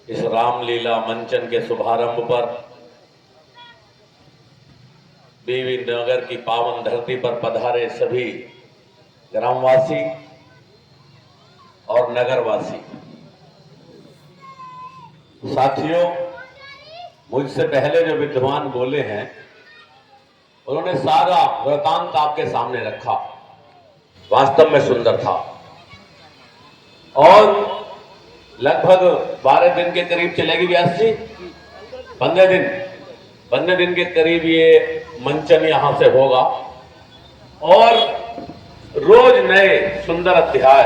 इस रामलीला मंचन के शुभारंभ पर बीवी नगर की पावन धरती पर पधारे सभी ग्रामवासी और नगरवासी साथियों, मुझसे पहले जो विद्वान बोले हैं उन्होंने सारा वृतांत आपके सामने रखा। वास्तव में सुंदर था और लगभग 12 दिन के करीब चलेगी व्यास जी, 15 दिन के करीब ये मंचन यहां से होगा और रोज नए सुंदर अध्याय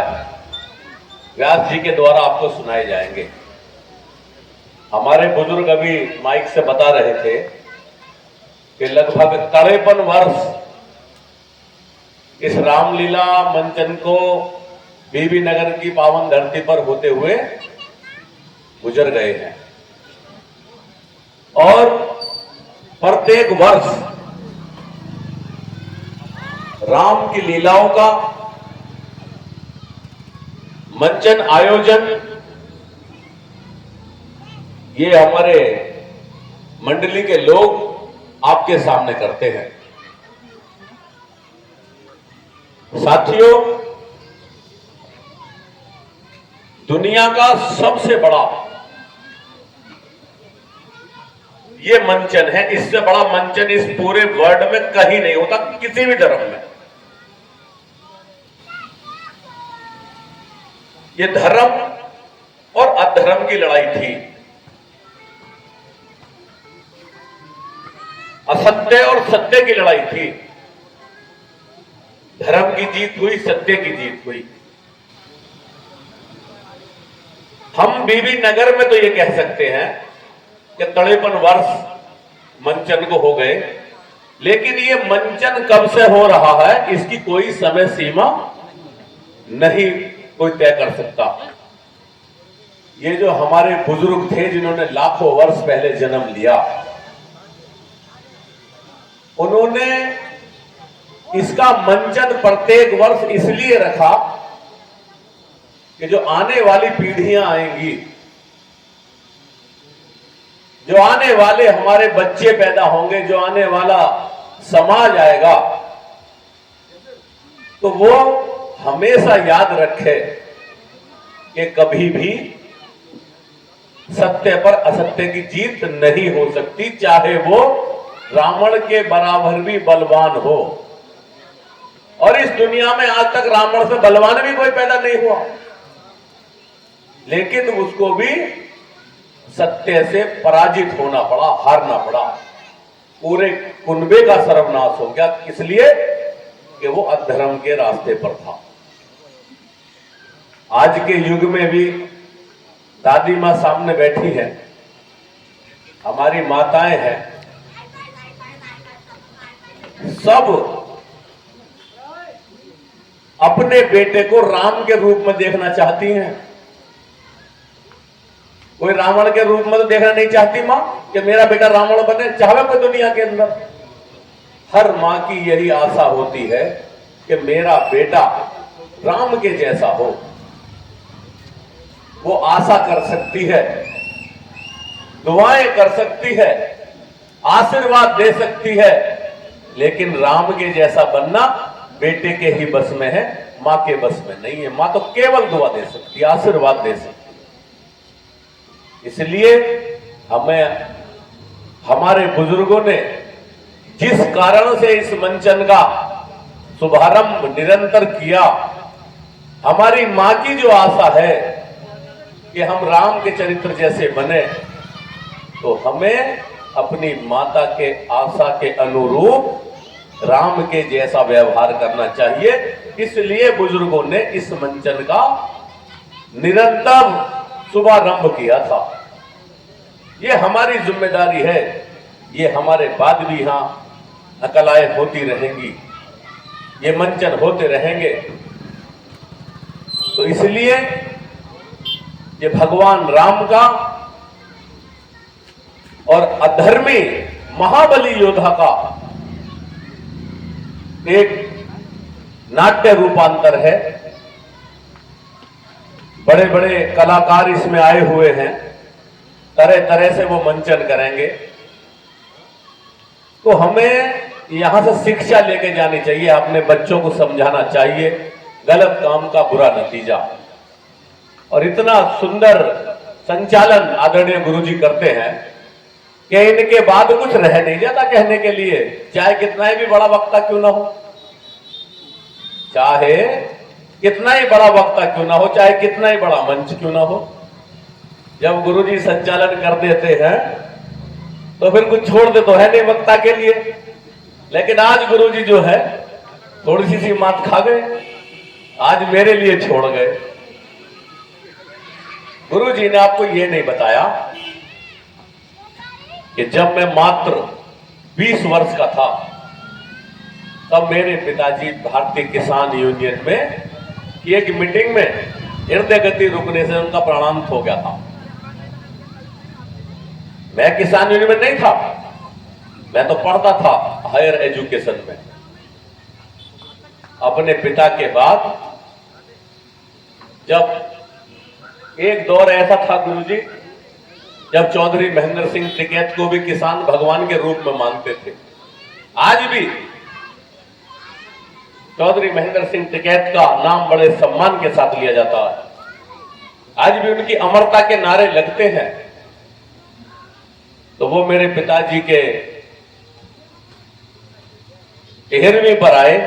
व्यास जी के द्वारा आपको सुनाए जाएंगे। हमारे बुजुर्ग अभी माइक से बता रहे थे कि लगभग 53 वर्ष इस रामलीला मंचन को बीबी नगर की पावन धरती पर होते हुए गुजर गए हैं और प्रत्येक वर्ष राम की लीलाओं का मंचन आयोजन ये हमारे मंडली के लोग आपके सामने करते हैं। साथियों, दुनिया का सबसे बड़ा ये मंचन है। इससे बड़ा मंचन इस पूरे वर्ल्ड में कहीं नहीं होता, किसी भी धर्म में। ये धर्म और अधर्म की लड़ाई थी, असत्य और सत्य की लड़ाई थी। धर्म की जीत हुई, सत्य की जीत हुई। हम बीबी नगर में तो ये कह सकते हैं कि 53 वर्ष मंचन को हो गए, लेकिन ये मंचन कब से हो रहा है इसकी कोई समय सीमा नहीं कोई तय कर सकता। ये जो हमारे बुजुर्ग थे जिन्होंने लाखों वर्ष पहले जन्म लिया, उन्होंने इसका मंचन प्रत्येक वर्ष इसलिए रखा कि जो आने वाली पीढ़ियां आएंगी, जो आने वाले हमारे बच्चे पैदा होंगे, जो आने वाला समाज आएगा, तो वो हमेशा याद रखे कि कभी भी सत्य पर असत्य की जीत नहीं हो सकती, चाहे वो रावण के बराबर भी बलवान हो। और इस दुनिया में आज तक रावण से बलवान भी कोई पैदा नहीं हुआ, लेकिन उसको भी सत्य से पराजित होना पड़ा, हारना पड़ा। पूरे कुनबे का सर्वनाश हो गया, इसलिए कि वो अधर्म के रास्ते पर था। आज के युग में भी दादी मां सामने बैठी है, हमारी माताएं हैं, सब अपने बेटे को राम के रूप में देखना चाहती हैं। कोई रावण के रूप में तो देखना नहीं चाहती मां कि मेरा बेटा रावण बने, चाहे कोई दुनिया के अंदर। हर मां की यही आशा होती है कि मेरा बेटा राम के जैसा हो। वो आशा कर सकती है, दुआएं कर सकती है, आशीर्वाद दे सकती है, लेकिन राम के जैसा बनना बेटे के ही बस में है, मां के बस में नहीं है। मां तो केवल दुआ दे सकती है, आशीर्वाद दे सकती है। इसलिए हमें हमारे बुजुर्गों ने जिस कारण से इस मंचन का शुभारंभ निरंतर किया, हमारी मां की जो आशा है कि हम राम के चरित्र जैसे बने, तो हमें अपनी माता के आशा के अनुरूप राम के जैसा व्यवहार करना चाहिए। इसलिए बुजुर्गों ने इस मंचन का निरंतर शुभारंभ किया था। ये हमारी जिम्मेदारी है, ये हमारे बाद भी यहां नकलाएं होती रहेंगी, ये मंचन होते रहेंगे। तो इसलिए ये भगवान राम का और अधर्मी महाबली योद्धा का एक नाट्य रूपांतर है। बड़े बड़े कलाकार इसमें आए हुए हैं। तरह तरह से वो मंचन करेंगे। तो हमें यहां से शिक्षा लेके जानी चाहिए, अपने बच्चों को समझाना चाहिए गलत काम का बुरा नतीजा। और इतना सुंदर संचालन आदरणीय गुरुजी करते हैं कि इनके बाद कुछ रह नहीं जाता कहने के लिए, चाहे कितना ही भी बड़ा वक्ता क्यों ना हो, चाहे कितना ही बड़ा वक्ता क्यों ना हो, चाहे कितना ही बड़ा मंच क्यों ना हो। जब गुरुजी संचालन कर देते हैं तो फिर कुछ छोड़ दे तो है नहीं वक्ता के लिए। लेकिन आज गुरुजी जो है थोड़ी सी मात खा गए, आज मेरे लिए छोड़ गए। गुरुजी ने आपको यह नहीं बताया कि जब मैं मात्र 20 वर्ष का था तब मेरे पिताजी भारतीय किसान यूनियन में की एक मीटिंग में हृदय गति रुकने से उनका प्राणांत हो गया था। मैं किसान यूनियन में नहीं था, मैं तो पढ़ता था हायर एजुकेशन में। अपने पिता के बाद जब एक दौर ऐसा था गुरुजी जब चौधरी महेंद्र सिंह टिकैत को भी किसान भगवान के रूप में मानते थे। आज भी चौधरी महेंद्र सिंह टिकैत का नाम बड़े सम्मान के साथ लिया जाता है, आज भी उनकी अमरता के नारे लगते हैं। तो वो मेरे पिताजी के 13वीं पर आए,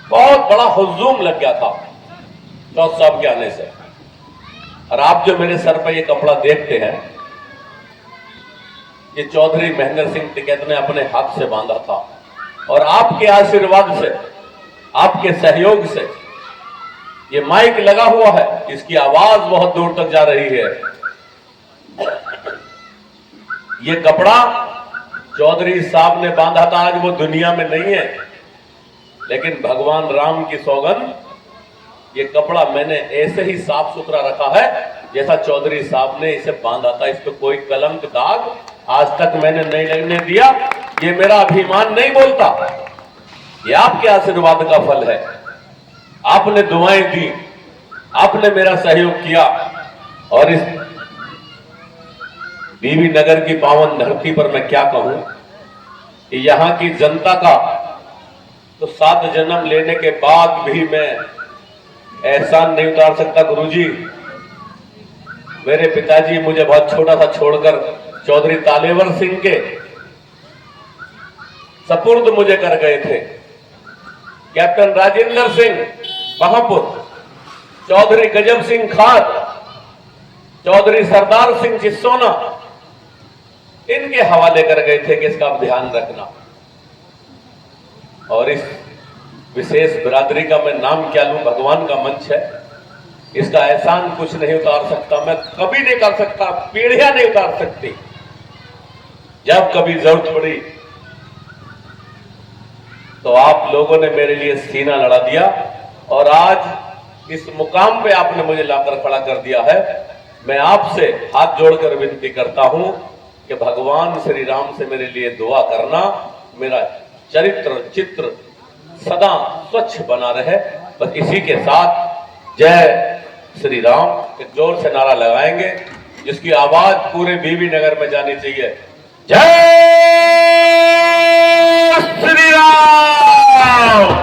बहुत बड़ा हुजूम लग गया था चौथ साहब के आने से। और आप जो मेरे सर पर ये कपड़ा देखते हैं ये चौधरी महेंद्र सिंह टिकैत ने अपने हाथ से बांधा था, और आपके आशीर्वाद से, आपके सहयोग से ये माइक लगा हुआ है, इसकी आवाज बहुत दूर तक जा रही है। ये कपड़ा चौधरी साहब ने बांधा था, आज वो दुनिया में नहीं है, लेकिन भगवान राम की सौगंध ये कपड़ा मैंने ऐसे ही साफ सुथरा रखा है जैसा चौधरी साहब ने इसे बांधा था। इस पर कोई कलंक दाग आज तक मैंने नहीं लगने दिया। ये मेरा अभिमान नहीं बोलता, ये आपके आशीर्वाद का फल है। आपने दुआएं दी, आपने मेरा सहयोग किया, और इस बीबी नगर की पावन धरती पर मैं क्या कहूं कि यहां की जनता का तो 7 जन्म लेने के बाद भी मैं एहसान नहीं उतार सकता। गुरुजी, मेरे पिताजी मुझे बहुत छोटा सा छोड़कर चौधरी तालेवर सिंह के सपुर्द मुझे कर गए थे। कैप्टन राजेंद्र सिंह महापुर, चौधरी गजब सिंह खान, चौधरी सरदार सिंह चिस्सोना, इनके हवाले कर गए थे कि इसका आप ध्यान रखना। और इस विशेष बिरादरी का मैं नाम क्या लूं, भगवान का मंच है, इसका एहसान कुछ नहीं उतार सकता, मैं कभी नहीं कर सकता, पीढ़ियां नहीं उतार सकती। जब कभी जरूरत पड़ी तो आप लोगों ने मेरे लिए सीना लड़ा दिया, और आज इस मुकाम पे आपने मुझे लाकर खड़ा कर दिया है। मैं आपसे हाथ जोड़कर विनती करता हूं कि भगवान श्री राम से मेरे लिए दुआ करना, मेरा चरित्र चित्र सदा स्वच्छ बना रहे। बस इसी के साथ जय श्री राम के जोर से नारा लगाएंगे, जिसकी आवाज पूरे बीबी नगर में जानी चाहिए। जय श्री राम।